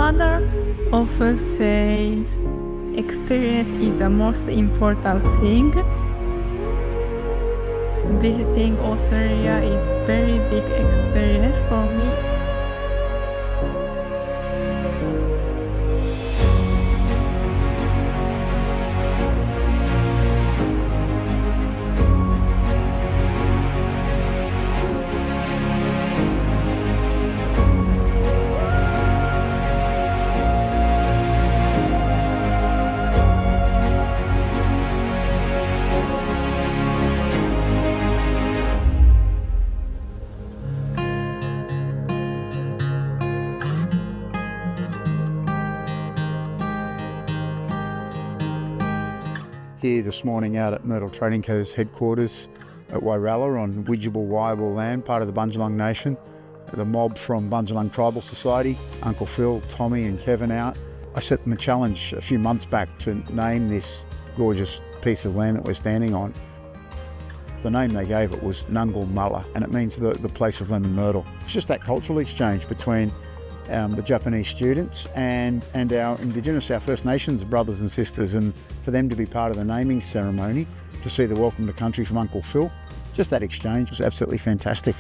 father often says experience is the most important thing. Visiting Australia is very big experience for me. Here this morning out at Myrtle Trading Co.'s headquarters at Wairala on Widgeable Waiwal land, part of the Bundjalung Nation. The mob from Bundjalung Tribal Society, Uncle Phil, Tommy and Kevin out. I set them a challenge a few months back to name this gorgeous piece of land that we're standing on. The name they gave it was Nungal Mulla, and it means the place of lemon myrtle. It's just that cultural exchange between the Japanese students and our Indigenous, our First Nations brothers and sisters, and for them to be part of the naming ceremony, to see the welcome to country from Uncle Phil, just that exchange was absolutely fantastic.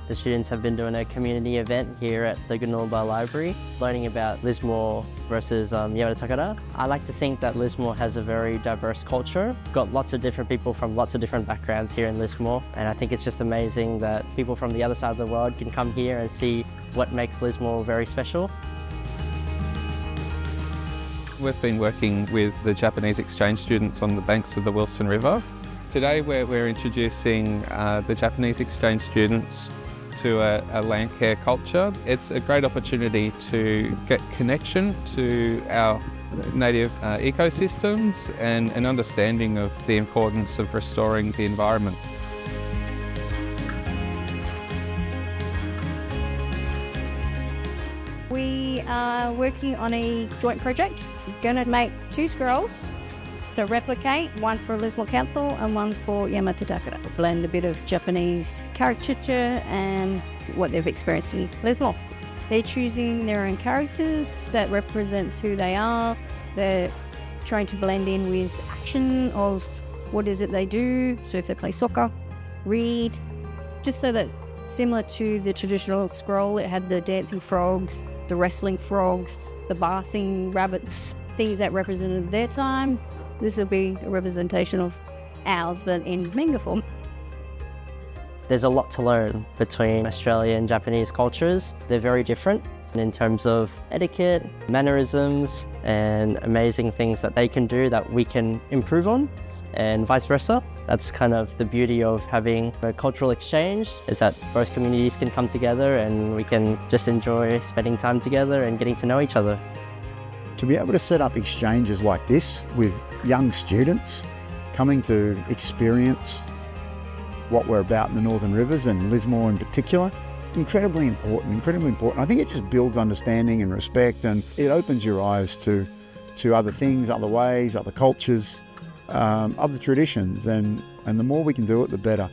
The students have been doing a community event here at the Gunulba Library, learning about Lismore versus Yamato Takada. I like to think that Lismore has a very diverse culture. Got lots of different people from lots of different backgrounds here in Lismore, and I think it's just amazing that people from the other side of the world can come here and see what makes Lismore very special. We've been working with the Japanese exchange students on the banks of the Wilson River. Today we're introducing the Japanese exchange students to a land care culture. It's a great opportunity to get connection to our native ecosystems and an understanding of the importance of restoring the environment. We are working on a joint project. We're going to make 2 scrolls to replicate, one for Lismore Council and one for Yamato Takada. Blend a bit of Japanese caricature and what they've experienced in Lismore. They're choosing their own characters that represents who they are. They're trying to blend in with action of what is it they do. So if they play soccer, read, just so that similar to the traditional scroll, it had the dancing frogs, the wrestling frogs, the bathing rabbits, things that represented their time. This will be a representation of ours, but in manga form. There's a lot to learn between Australian and Japanese cultures. They're very different in terms of etiquette, mannerisms, and amazing things that they can do that we can improve on, and vice versa. That's kind of the beauty of having a cultural exchange, is that both communities can come together and we can just enjoy spending time together and getting to know each other. To be able to set up exchanges like this with young students coming to experience what we're about in the Northern Rivers and Lismore in particular, incredibly important. I think it just builds understanding and respect, and it opens your eyes to other things, other ways, other cultures, other traditions, and the more we can do it, the better.